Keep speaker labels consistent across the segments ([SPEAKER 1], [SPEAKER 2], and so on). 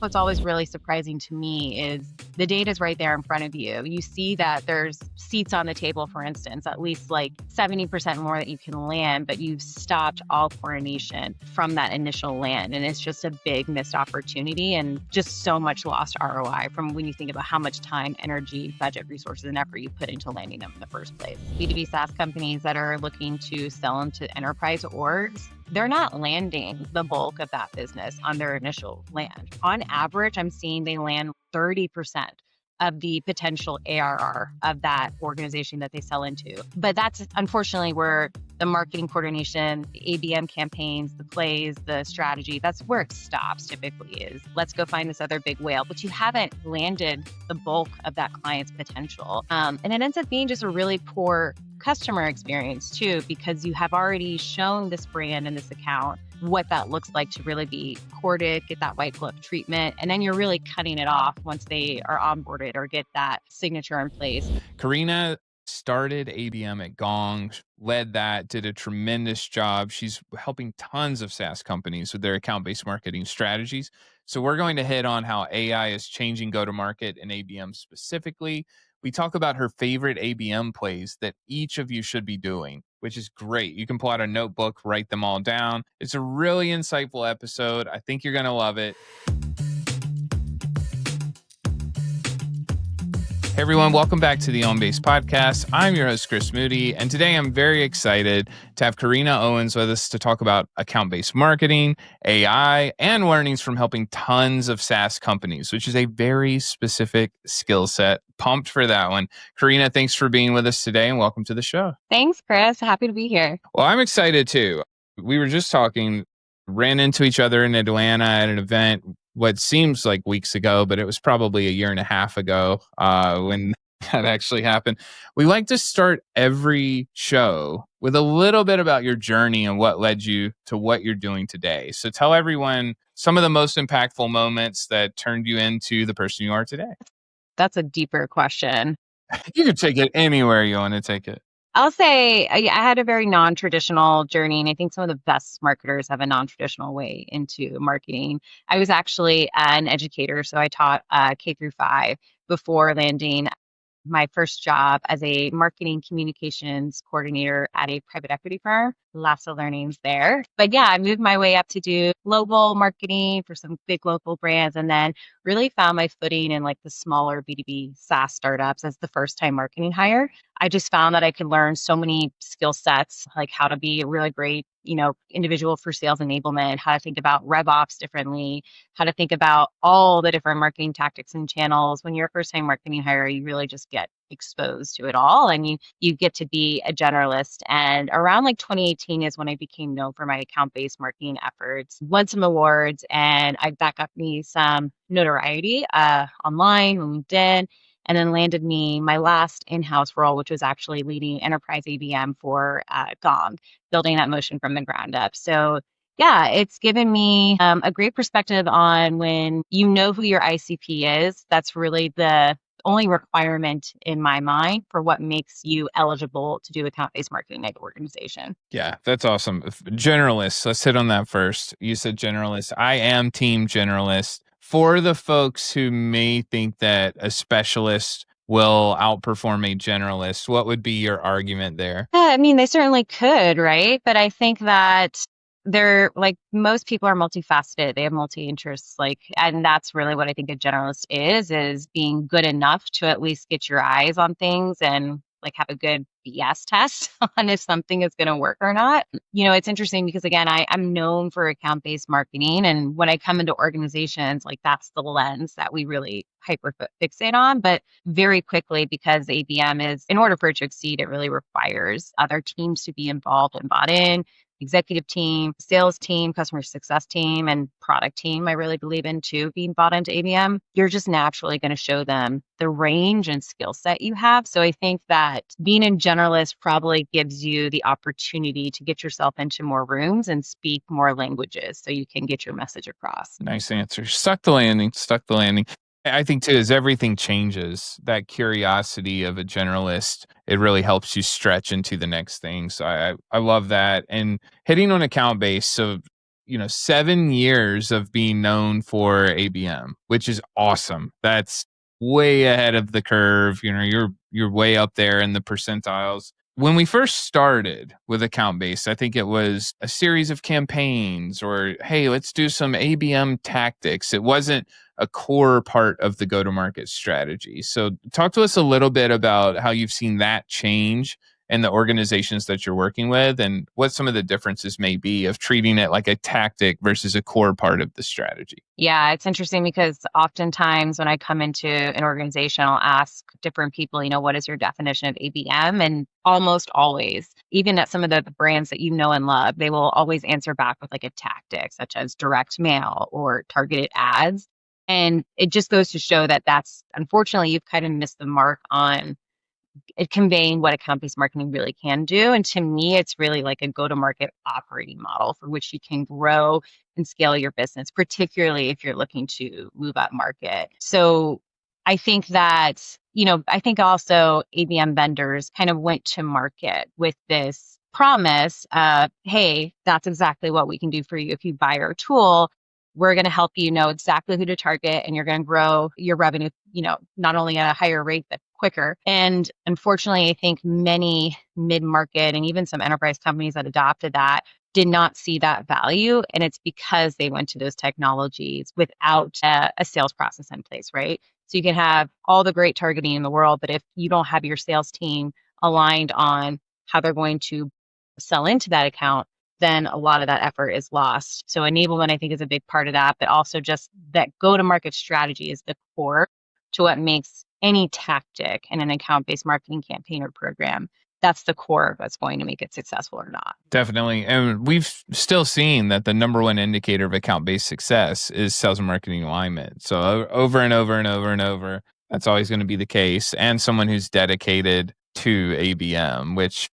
[SPEAKER 1] What's always really surprising to me is the data is right there in front of you. You see that there's seats on the table, for instance, at least like 70% more that you can land, but you've stopped all coordination from that initial land. And it's just a big missed opportunity and just so much lost ROI from when you think about how much time, energy, budget, resources, and effort you put into landing them in the first place. B2B SaaS companies that are looking to sell into enterprise orgs, they're not landing the bulk of that business on their initial land. On average, I'm seeing they land 30% of the potential ARR of that organization that they sell into. But that's unfortunately where the marketing coordination, the ABM campaigns, the plays, the strategy, that's where it stops typically is, let's go find this other big whale, but you haven't landed the bulk of that client's potential. And it ends up being just a really poor customer experience too, because you have already shown this brand and this account what that looks like to really be courted, get that white glove treatment, and then you're really cutting it off once they are onboarded or get that signature in place.
[SPEAKER 2] Corrina started ABM at Gong, led that, did a tremendous job. She's helping tons of SaaS companies with their account-based marketing strategies. So we're going to hit on how AI is changing go-to-market and ABM specifically. We talk about her favorite ABM plays that each of you should be doing, which is great. You can pull out a notebook, write them all down. It's a really insightful episode. I think you're going to love it. Hey everyone, welcome back to the OnBase podcast. I'm your host, Chris Moody, and today I'm very excited to have Corrina Owens with us to talk about account-based marketing, AI, and learnings from helping tons of SaaS companies, which is a very specific skill set. Pumped for that one. Corrina, thanks for being with us today and welcome to the show.
[SPEAKER 1] Thanks, Chris. Happy to be here.
[SPEAKER 2] Well, I'm excited too. We were just talking, ran into each other in Atlanta at an event what seems like weeks ago, but it was probably a year and a half ago when that actually happened. We like to start every show with a little bit about your journey and what led you to what you're doing today. So tell everyone some of the most impactful moments that turned you into the person you are today.
[SPEAKER 1] That's a deeper question.
[SPEAKER 2] You can take it anywhere you want to take it.
[SPEAKER 1] I'll say I had a very non-traditional journey, and I think some of the best marketers have a non-traditional way into marketing. I was actually an educator, so I taught K through 5 before landing my first job as a marketing communications coordinator at a private equity firm. Lots of learnings there. But yeah, I moved my way up to do global marketing for some big local brands, and then really found my footing in like the smaller B2B SaaS startups as the first time marketing hire. I just found that I could learn so many skill sets, like how to be a really great, individual for sales enablement, how to think about RevOps differently, how to think about all the different marketing tactics and channels. When you're a first time marketing hire, you really just get exposed to it all, and you get to be a generalist. And around like 2018 is when I became known for my account-based marketing efforts, won some awards, and I back up me some notoriety online on LinkedIn, and then landed me my last in-house role, which was actually leading enterprise ABM for Gong, building that motion from the ground up. So yeah, it's given me a great perspective on when you know who your ICP is. That's really the only requirement in my mind for what makes you eligible to do account-based marketing at your organization.
[SPEAKER 2] Yeah, that's awesome. Generalists, let's hit on that first. You said generalist. I am team generalist. For the folks who may think that a specialist will outperform a generalist, what would be your argument there?
[SPEAKER 1] I mean, they certainly could, right? But I think that they're like most people are multifaceted. They have multi-interests, and that's really what I think a generalist is being good enough to at least get your eyes on things and like have a good BS test on if something is going to work or not. It's interesting because again, I'm known for account-based marketing. And when I come into organizations, like that's the lens that we really hyper fixate on. But very quickly, because ABM is, in order for it to succeed, it really requires other teams to be involved and bought in. Executive team, sales team, customer success team, and product team, I really believe in too, being bought into ABM. You're just naturally going to show them the range and skill set you have. So I think that being a generalist probably gives you the opportunity to get yourself into more rooms and speak more languages so you can get your message across.
[SPEAKER 2] Nice answer. Stuck the landing. I think too, as everything changes, that curiosity of a generalist, it really helps you stretch into the next thing. So I love that. And hitting on account base. So, 7 years of being known for ABM, which is awesome. That's way ahead of the curve. You're way up there in the percentiles. When we first started with account base, I think it was a series of campaigns or, hey, let's do some ABM tactics. It wasn't a core part of the go-to-market strategy. So talk to us a little bit about how you've seen that change in the organizations that you're working with and what some of the differences may be of treating it like a tactic versus a core part of the strategy.
[SPEAKER 1] Yeah, it's interesting because oftentimes when I come into an organization, I'll ask different people, what is your definition of ABM? And almost always, even at some of the brands that you know and love, they will always answer back with like a tactic, such as direct mail or targeted ads. And it just goes to show that unfortunately, you've kind of missed the mark on conveying what account-based marketing really can do. And to me, it's really like a go-to-market operating model for which you can grow and scale your business, particularly if you're looking to move up market. So I think that, I think also ABM vendors kind of went to market with this promise of, hey, that's exactly what we can do for you if you buy our tool. We're going to help you know exactly who to target and you're going to grow your revenue, not only at a higher rate, but quicker. And unfortunately, I think many mid-market and even some enterprise companies that adopted that did not see that value. And it's because they went to those technologies without a sales process in place, right? So you can have all the great targeting in the world, but if you don't have your sales team aligned on how they're going to sell into that account, then a lot of that effort is lost. So enablement, I think, is a big part of that, but also just that go-to-market strategy is the core to what makes any tactic in an account-based marketing campaign or program. That's the core of what's going to make it successful or not.
[SPEAKER 2] Definitely. And we've still seen that the number one indicator of account-based success is sales and marketing alignment. So over and over and over and over, that's always going to be the case. And someone who's dedicated to ABM, which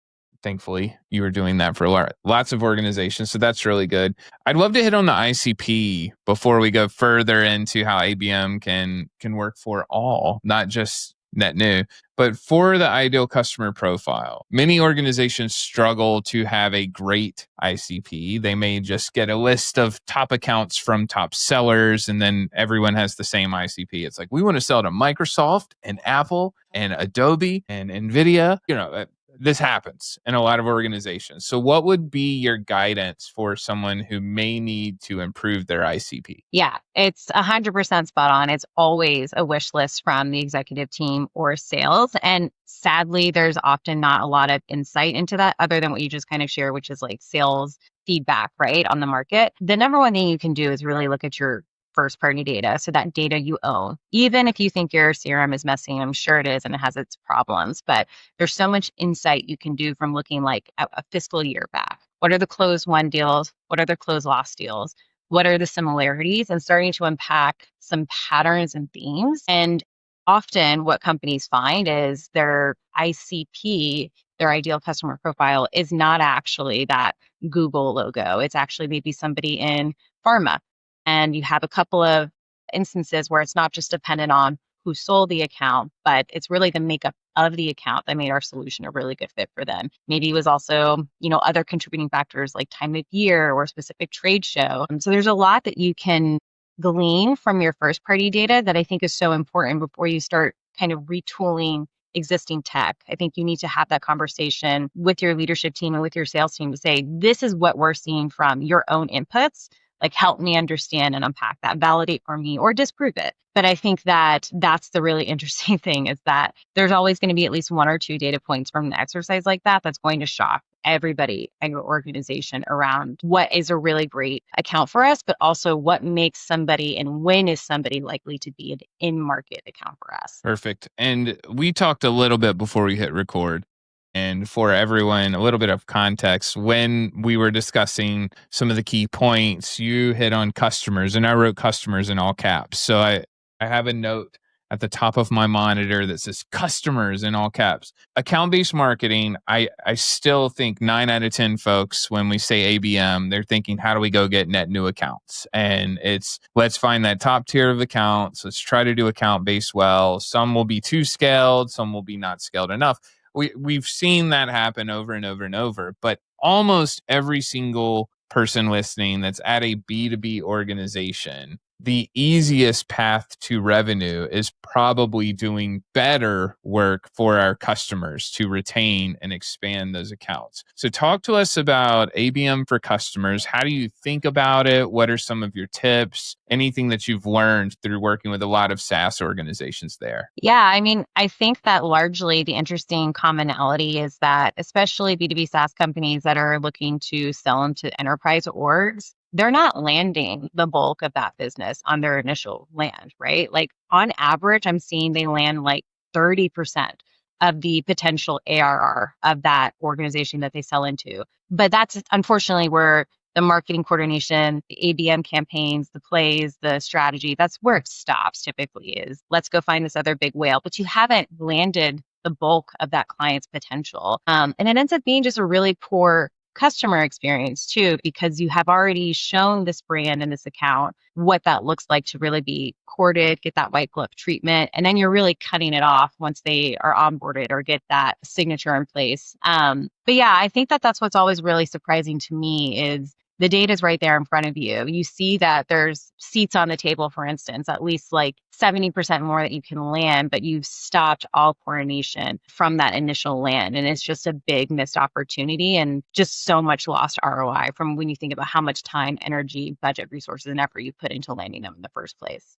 [SPEAKER 2] thankfully you were doing that for lots of organizations. So that's really good. I'd love to hit on the ICP before we go further into how ABM can work for all, not just net new. But for the ideal customer profile, many organizations struggle to have a great ICP. They may just get a list of top accounts from top sellers, and then everyone has the same ICP. It's like, we want to sell to Microsoft and Apple and Adobe and NVIDIA. This happens in a lot of organizations. So what would be your guidance for someone who may need to improve their ICP?
[SPEAKER 1] Yeah, it's 100% spot on. It's always a wish list from the executive team or sales. And sadly, there's often not a lot of insight into that other than what you just kind of share, which is like sales feedback, right, on the market. The number one thing you can do is really look at your first party data. So that data you own, even if you think your CRM is messy, I'm sure it is and it has its problems, but there's so much insight you can do from looking like a fiscal year back. What are the closed won deals? What are the closed lost deals? What are the similarities? And starting to unpack some patterns and themes. And often what companies find is their ICP, their ideal customer profile, is not actually that Google logo. It's actually maybe somebody in pharma. And you have a couple of instances where it's not just dependent on who sold the account, but it's really the makeup of the account that made our solution a really good fit for them. Maybe it was also, other contributing factors like time of year or specific trade show. So there's a lot that you can glean from your first party data that I think is so important before you start kind of retooling existing tech. I think you need to have that conversation with your leadership team and with your sales team to say, this is what we're seeing from your own inputs. Like, help me understand and unpack that, validate for me, or disprove it. But I think that that's the really interesting thing, is that there's always going to be at least one or two data points from an exercise like that that's going to shock everybody in your organization around what is a really great account for us, but also what makes somebody and when is somebody likely to be an in-market account for us.
[SPEAKER 2] Perfect. And we talked a little bit before we hit record. And for everyone, a little bit of context, when we were discussing some of the key points, you hit on customers, and I wrote customers in all caps. So I have a note at the top of my monitor that says customers in all caps. Account-based marketing, I still think 9 out of 10 folks, when we say ABM, they're thinking, how do we go get net new accounts? And it's, let's find that top tier of accounts. Let's try to do account-based well. Some will be too scaled. Some will be not scaled enough. We've seen that happen over and over and over, but almost every single person listening that's at a B2B organization, the easiest path to revenue is probably doing better work for our customers to retain and expand those accounts. So, talk to us about ABM for customers. How do you think about it? What are some of your tips? Anything that you've learned through working with a lot of SaaS organizations there?
[SPEAKER 1] Yeah, I mean, I think that largely the interesting commonality is that, especially B2B SaaS companies that are looking to sell into enterprise orgs, they're not landing the bulk of that business on their initial land, right? Like on average, I'm seeing they land like 30% of the potential ARR of that organization that they sell into. But that's unfortunately where the marketing coordination, the ABM campaigns, the plays, the strategy, that's where it stops typically is let's go find this other big whale. But you haven't landed the bulk of that client's potential. And it ends up being just a really poor customer experience too, because you have already shown this brand and this account what that looks like to really be courted, get that white glove treatment, and then you're really cutting it off once they are onboarded or get that signature in place. But yeah, I think that that's what's always really surprising to me is the data is right there in front of you. You see that there's seats on the table, for instance, at least like 70% more that you can land, but you've stopped all coordination from that initial land. And it's just a big missed opportunity and just so much lost ROI from when you think about how much time, energy, budget, resources, and effort you put into landing them in the first place.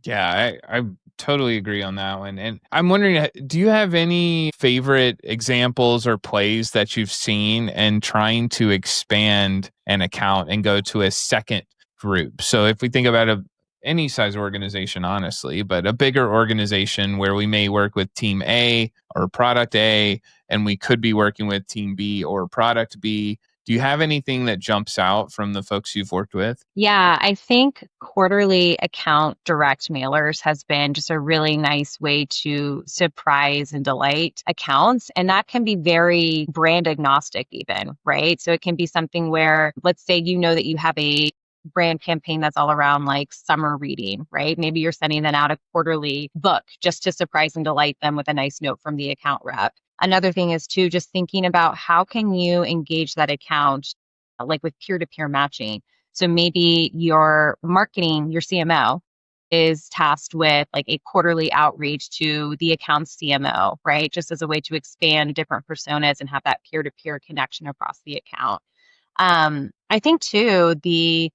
[SPEAKER 2] Yeah, I totally agree on that one. And I'm wondering, do you have any favorite examples or plays that you've seen and trying to expand an account and go to a second group? So if we think about any size organization, honestly, but a bigger organization where we may work with team A or product A, and we could be working with team B or product B. Do you have anything that jumps out from the folks you've worked with?
[SPEAKER 1] Yeah, I think quarterly account direct mailers has been just a really nice way to surprise and delight accounts. And that can be very brand agnostic, even, right? So it can be something where, let's say, you know that you have a brand campaign that's all around like summer reading, right? Maybe you're sending them out a quarterly book just to surprise and delight them with a nice note from the account rep. Another thing is too, just thinking about how can you engage that account like with peer-to-peer matching. So maybe your marketing, your CMO is tasked with like a quarterly outreach to the account's CMO, right? Just as a way to expand different personas and have that peer-to-peer connection across the account. I think too, the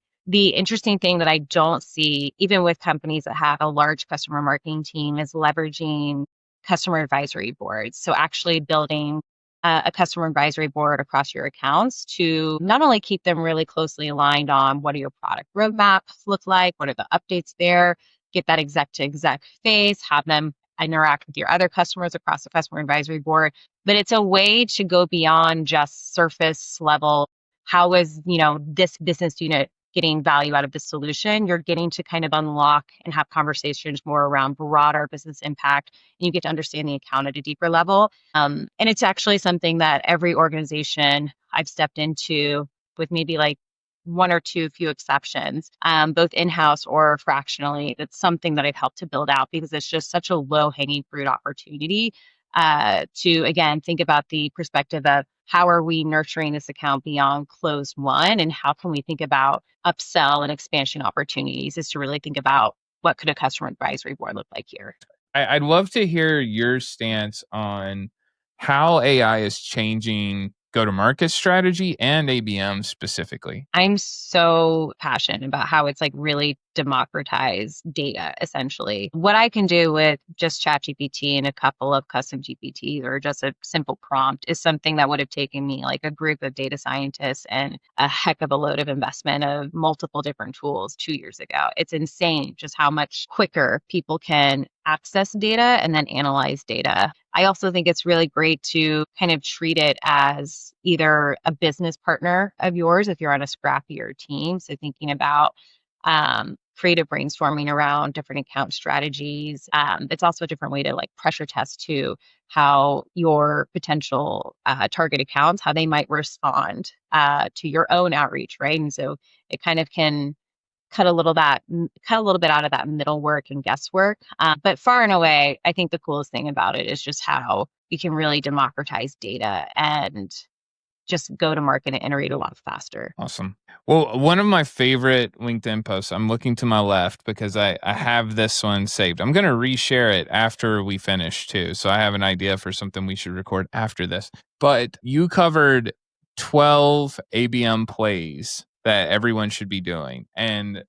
[SPEAKER 1] interesting thing that I don't see, even with companies that have a large customer marketing team, is leveraging customer advisory boards. So actually building a customer advisory board across your accounts to not only keep them really closely aligned on what do your product roadmaps look like, what are the updates there, get that exec to exec face, have them interact with your other customers across the customer advisory board. But it's a way to go beyond just surface level. How is, this business unit getting value out of the solution? You're getting to kind of unlock and have conversations more around broader business impact, and you get to understand the account at a deeper level. And it's actually something that every organization I've stepped into, with maybe like one or two few exceptions, both in-house or fractionally, that's something that I've helped to build out because it's just such a low-hanging fruit opportunity to, again, think about the perspective of how are we nurturing this account beyond closed one, and how can we think about upsell and expansion opportunities, is to really think about what could a customer advisory board look like here.
[SPEAKER 2] I'd love to hear your stance on how AI is changing go to market strategy and ABM specifically.
[SPEAKER 1] I'm so passionate about how it's like really democratized data, essentially. What I can do with just ChatGPT and a couple of custom GPTs or just a simple prompt is something that would have taken me like a group of data scientists and a heck of a load of investment of multiple different tools 2 years ago. It's insane just how much quicker people can access data and then analyze data. I also think it's really great to kind of treat it as either a business partner of yours if you're on a scrappier team. So thinking about creative brainstorming around different account strategies. It's also a different way to like pressure test too how your potential target accounts, how they might respond to your own outreach, right? And so it kind of can cut a little bit out of that middle work and guesswork. But far and away, I think the coolest thing about it is just how you can really democratize data and just go to market and iterate a lot faster.
[SPEAKER 2] Awesome. Well, one of my favorite LinkedIn posts, I'm looking to my left because I have this one saved. I'm going to reshare it after we finish too. So I have an idea for something we should record after this. But you covered 12 ABM plays that everyone should be doing. And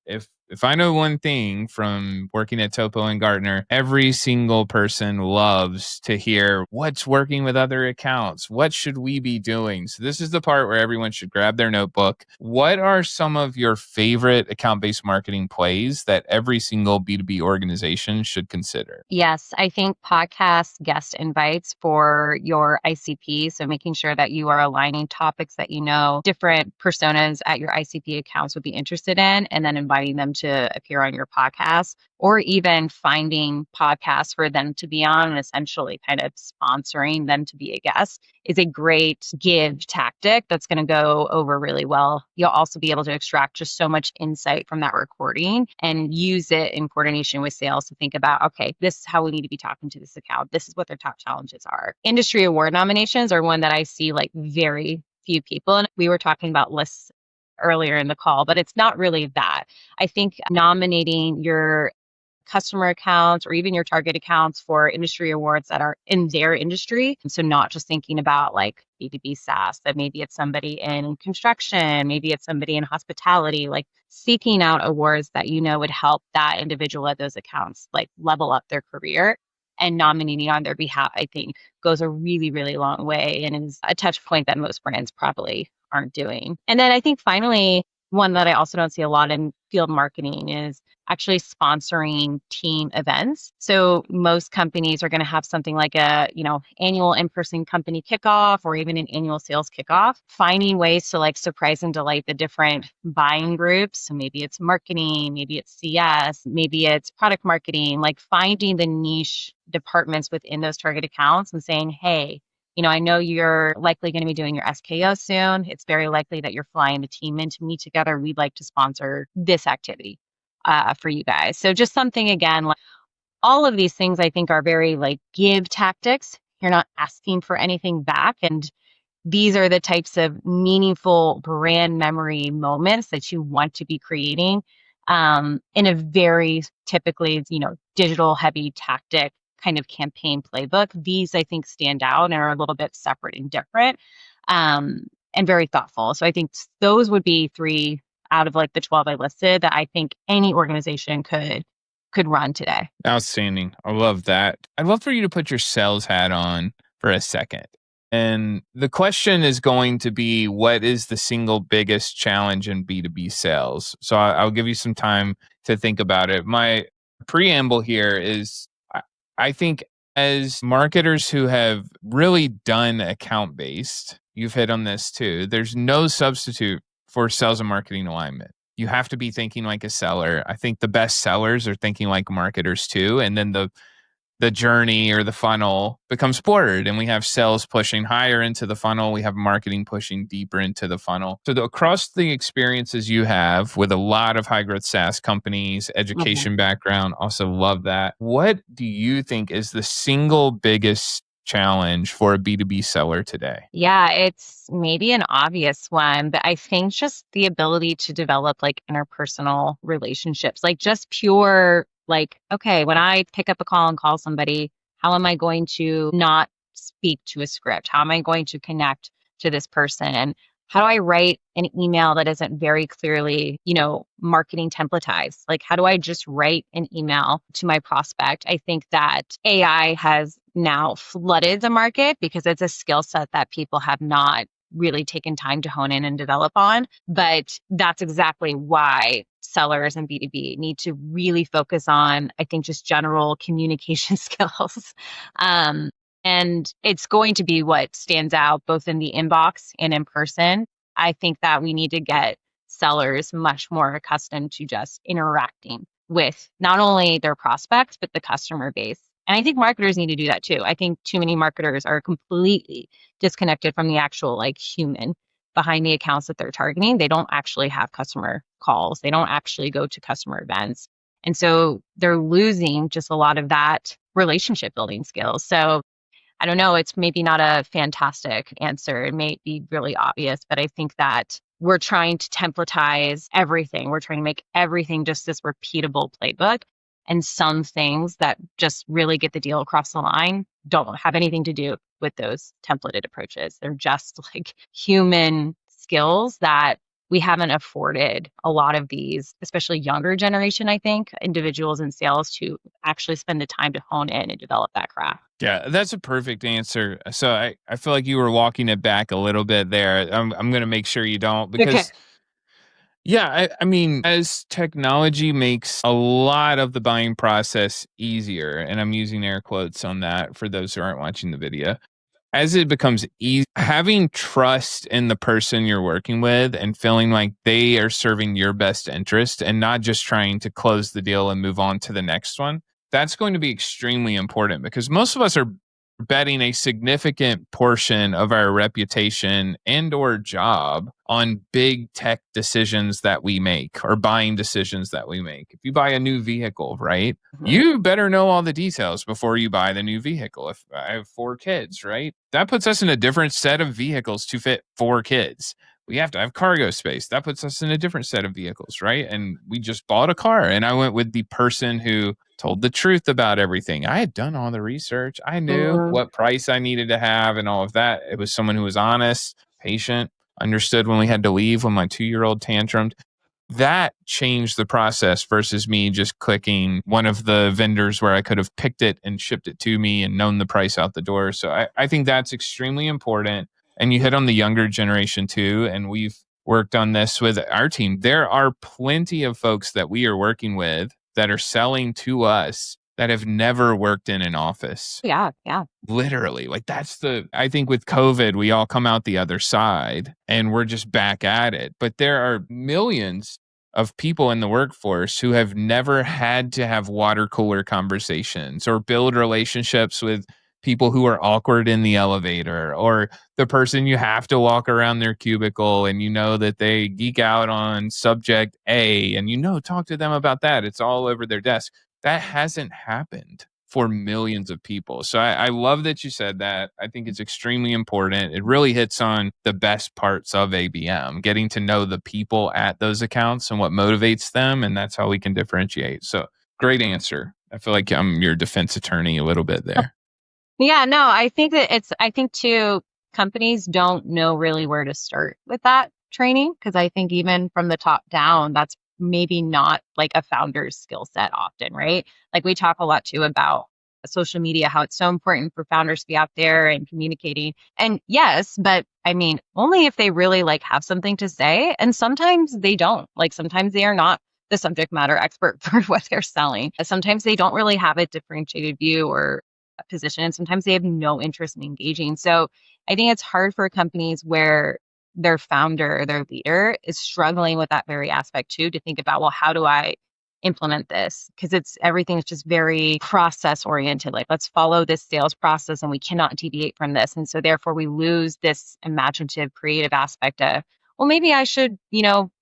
[SPEAKER 2] if I know one thing from working at Topo and Gartner, every single person loves to hear what's working with other accounts. What should we be doing? So this is the part where everyone should grab their notebook. What are some of your favorite account-based marketing plays that every single B2B organization should consider?
[SPEAKER 1] Yes, I think podcast guest invites for your ICP. So making sure that you are aligning topics that you know different personas at your ICP accounts would be interested in, and then inviting them to appear on your podcast, or even finding podcasts for them to be on and essentially kind of sponsoring them to be a guest is a great give tactic that's going to go over really well. You'll also be able to extract just so much insight from that recording and use it in coordination with sales to think about, okay, this is how we need to be talking to this account. This is what their top challenges are. Industry award nominations are one that I see like very few people. And we were talking about lists earlier in the call, but it's not really that. I think nominating your customer accounts or even your target accounts for industry awards that are in their industry. So not just thinking about like B2B SaaS, that maybe it's somebody in construction, maybe it's somebody in hospitality, like seeking out awards that you know would help that individual at those accounts like level up their career, and nominating on their behalf, I think goes a really, really long way and is a touch point that most brands probably aren't doing. And then I think finally, one that I also don't see a lot in field marketing is actually sponsoring team events. So most companies are going to have something like a, annual in-person company kickoff or even an annual sales kickoff, finding ways to like surprise and delight the different buying groups. So maybe it's marketing, maybe it's CS, maybe it's product marketing, like finding the niche departments within those target accounts and saying, hey, I know you're likely going to be doing your SKO soon. It's very likely that you're flying the team in to meet together. We'd like to sponsor this activity for you guys. So just something, again, like all of these things I think are very like give tactics. You're not asking for anything back. And these are the types of meaningful brand memory moments that you want to be creating in a very typically, digital heavy tactic kind of campaign playbook. These I think stand out and are a little bit separate and different and very thoughtful. So I think those would be 3 out of like the 12 I listed that I think any organization could run today.
[SPEAKER 2] Outstanding. I love that. I'd love for you to put your sales hat on for a second. And the question is going to be, what is the single biggest challenge in B2B sales? So I'll give you some time to think about it. My preamble here is I think as marketers who have really done account based, you've hit on this too, there's no substitute for sales and marketing alignment. You have to be thinking like a seller. I think the best sellers are thinking like marketers too. And then the journey or the funnel becomes blurred, and we have sales pushing higher into the funnel. We have marketing pushing deeper into the funnel. So across the experiences you have with a lot of high growth SaaS companies, education background, also love that. What do you think is the single biggest challenge for a B2B seller today?
[SPEAKER 1] Yeah, it's maybe an obvious one, but I think just the ability to develop like interpersonal relationships, like just pure, like, okay, when I pick up a call and call somebody, how am I going to not speak to a script? How am I going to connect to this person? And how do I write an email that isn't very clearly, marketing templatized? Like, how do I just write an email to my prospect? I think that AI has now flooded the market because it's a skill set that people have not really taken time to hone in and develop on. But that's exactly why sellers and B2B need to really focus on, I think, just general communication skills. And it's going to be what stands out both in the inbox and in person. I think that we need to get sellers much more accustomed to just interacting with not only their prospects, but the customer base. And I think marketers need to do that too. I think too many marketers are completely disconnected from the actual like human behind the accounts that they're targeting. They don't actually have customer calls. They don't actually go to customer events. And so they're losing just a lot of that relationship building skills. So I don't know, it's maybe not a fantastic answer. It may be really obvious, but I think that we're trying to templatize everything. We're trying to make everything just this repeatable playbook. And some things that just really get the deal across the line don't have anything to do with those templated approaches. They're just like human skills that we haven't afforded a lot of these, especially younger generation, I think, individuals in sales to actually spend the time to hone in and develop that craft.
[SPEAKER 2] Yeah, that's a perfect answer. So I feel like you were walking it back a little bit there. I'm going to make sure you don't
[SPEAKER 1] Okay.
[SPEAKER 2] because yeah, I mean, as technology makes a lot of the buying process easier, and I'm using air quotes on that for those who aren't watching the video, as it becomes easy, having trust in the person you're working with and feeling like they are serving your best interest and not just trying to close the deal and move on to the next one, that's going to be extremely important because most of us are betting a significant portion of our reputation and or job on big tech decisions that we make or buying decisions that we make. If you buy a new vehicle, right?
[SPEAKER 1] Mhm.
[SPEAKER 2] You better know all the details before you buy the new vehicle. If I have 4 kids, right? That puts us in a different set of vehicles to fit 4 kids. We have to have cargo space. That puts us in a different set of vehicles, right? And we just bought a car and I went with the person who told the truth about everything. I had done all the research. I knew
[SPEAKER 1] Mhm.
[SPEAKER 2] what price I needed to have and all of that. It was someone who was honest, patient, understood when we had to leave when my 2-year-old tantrumed. That changed the process versus me just clicking one of the vendors where I could have picked it and shipped it to me and known the price out the door. So I think that's extremely important. And you hit on the younger generation too. And we've worked on this with our team. There are plenty of folks that we are working with that are selling to us that have never worked in an office.
[SPEAKER 1] Yeah, yeah.
[SPEAKER 2] Literally, like that's the I think with COVID, we all come out the other side and we're just back at it. But there are millions of people in the workforce who have never had to have water cooler conversations or build relationships with people who are awkward in the elevator or the person you have to walk around their cubicle and you know that they geek out on subject A and talk to them about that. It's all over their desk. That hasn't happened for millions of people. So I love that you said that. I think it's extremely important. It really hits on the best parts of ABM, getting to know the people at those accounts and what motivates them. And that's how we can differentiate. So great answer. I feel like I'm your defense attorney a little bit there.
[SPEAKER 1] Yeah, no, I think that I think too, companies don't know really where to start with that training because I think even from the top down, that's maybe not like a founder's skill set often, right? Like we talk a lot too about social media, how it's so important for founders to be out there and communicating. And yes, but I mean, only if they really like have something to say. And sometimes they don't. Like sometimes they are not the subject matter expert for what they're selling. Sometimes they don't really have a differentiated view or position and sometimes they have no interest in engaging. So I think it's hard for companies where their founder, their leader is struggling with that very aspect too, to think about, well, how do I implement this? Because it's everything is just very process oriented. Like, let's follow this sales process and we cannot deviate from this. And so therefore we lose this imaginative, creative aspect of, well, maybe I should,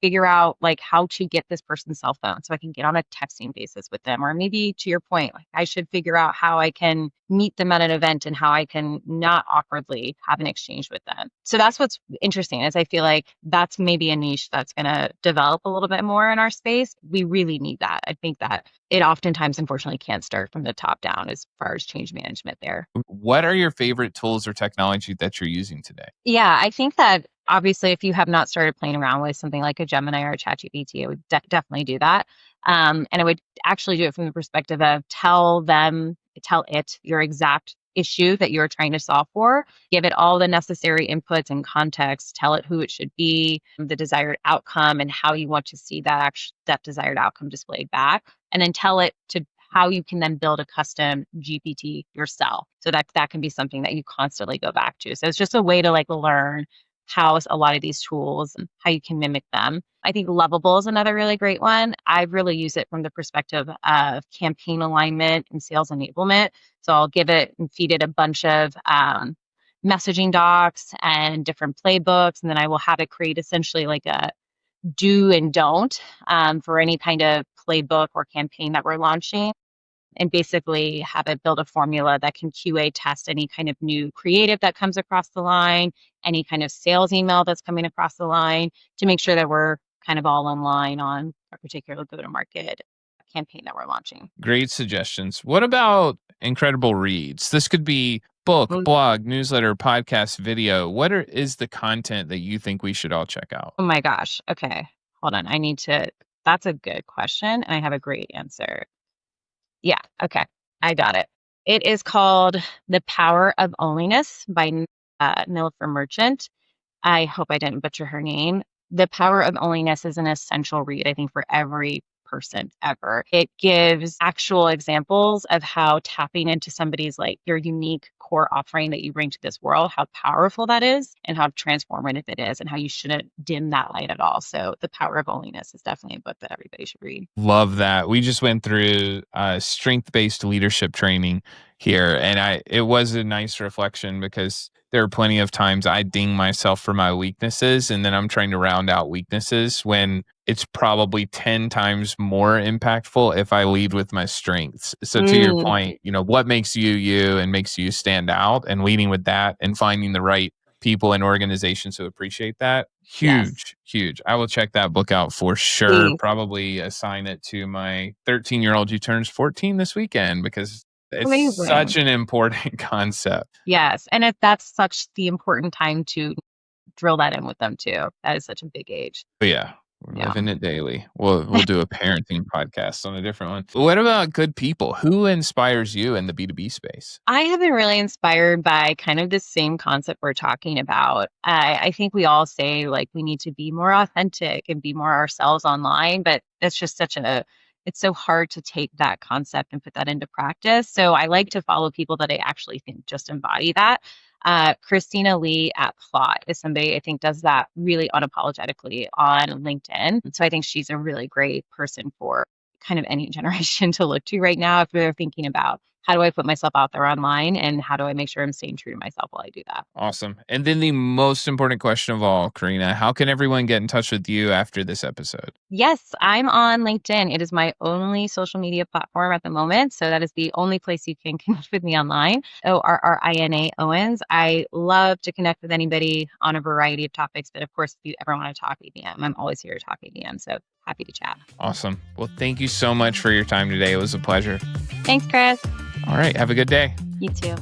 [SPEAKER 1] figure out like how to get this person's cell phone so I can get on a texting basis with them. Or maybe to your point, like I should figure out how I can meet them at an event and how I can not awkwardly have an exchange with them. So that's what's interesting is I feel like that's maybe a niche that's going to develop a little bit more in our space. We really need that. I think that it oftentimes, unfortunately, can't start from the top down as far as change management there.
[SPEAKER 2] What are your favorite tools or technology that you're using today?
[SPEAKER 1] Yeah, I think that obviously, if you have not started playing around with something like a Gemini or a ChatGPT, I would definitely do that. And I would actually do it from the perspective of tell it your exact issue that you're trying to solve for, give it all the necessary inputs and context, tell it who it should be, the desired outcome, and how you want to see that desired outcome displayed back, and then tell it to how you can then build a custom GPT yourself. So that can be something that you constantly go back to. So it's just a way to like learn how a lot of these tools and how you can mimic them. I think Lovable is another really great one. I really use it from the perspective of campaign alignment and sales enablement. So I'll give it and feed it a bunch of messaging docs and different playbooks, and then I will have it create essentially like a do and don't for any kind of playbook or campaign that we're launching. and basically have it build a formula that can QA test any kind of new creative that comes across the line, any kind of sales email that's coming across the line, to make sure that we're kind of all in line on a particular go-to-market campaign that we're launching.
[SPEAKER 2] Great suggestions. What about incredible reads? This could be book,
[SPEAKER 1] Oh
[SPEAKER 2] blog, newsletter, podcast, video. Is the content that you think we should all check out?
[SPEAKER 1] oh my gosh. Okay. Hold on. That's a good question. And I have a great answer. Yeah. Okay. I got it. It is called The Power of Onlyness by Nilofer Merchant. I hope I didn't butcher her name. The Power of Onlyness is an essential read, I think, for every person ever. It gives actual examples of how tapping into somebody's like your unique core offering that you bring to this world, how powerful that is and how transformative it is and how you shouldn't dim that light at all. So The Power of Onlyness is definitely a book that everybody should read.
[SPEAKER 2] Love that. We just went through strength-based leadership training here, and it was a nice reflection because there are plenty of times I ding myself for my weaknesses, and then I'm trying to round out weaknesses when it's probably 10 times more impactful if I lead with my strengths. So to your
[SPEAKER 1] Mm,
[SPEAKER 2] point, what makes you you and makes you stand out, and leading with that and finding the right people and organizations who appreciate that.
[SPEAKER 1] yes.
[SPEAKER 2] Huge, huge. I will check that book out for sure.
[SPEAKER 1] Please.
[SPEAKER 2] Probably assign it to my 13-year-old who turns 14 this weekend because it's such
[SPEAKER 1] Amazing.
[SPEAKER 2] an important concept.
[SPEAKER 1] Yes. And that's such the important time to drill that in with them too. That is such a big age.
[SPEAKER 2] But yeah, we're
[SPEAKER 1] Yeah.
[SPEAKER 2] living it daily. We'll do a parenting podcast on a different one. What about good people? Who inspires you in the B2B space?
[SPEAKER 1] I have been really inspired by kind of the same concept we're talking about. I think we all say like we need to be more authentic and be more ourselves online, but that's just it's so hard to take that concept and put that into practice. So I like to follow people that I actually think just embody that. Christina Lee at Plot is somebody I think does that really unapologetically on LinkedIn. So I think she's a really great person for kind of any generation to look to right now if they're thinking about how do I put myself out there online and how do I make sure I'm staying true to myself while I do that?
[SPEAKER 2] Awesome. And then the most important question of all, Corrina, how can everyone get in touch with you after this episode?
[SPEAKER 1] Yes, I'm on LinkedIn. It is my only social media platform at the moment. So that is the only place you can connect with me online. Corrina Owens. I love to connect with anybody on a variety of topics. But of course, if you ever want to talk ABM, I'm always here to talk ABM. So happy to chat.
[SPEAKER 2] Awesome. Well, thank you so much for your time today. It was a pleasure.
[SPEAKER 1] Thanks, Chris.
[SPEAKER 2] All right. Have a good day.
[SPEAKER 1] You too.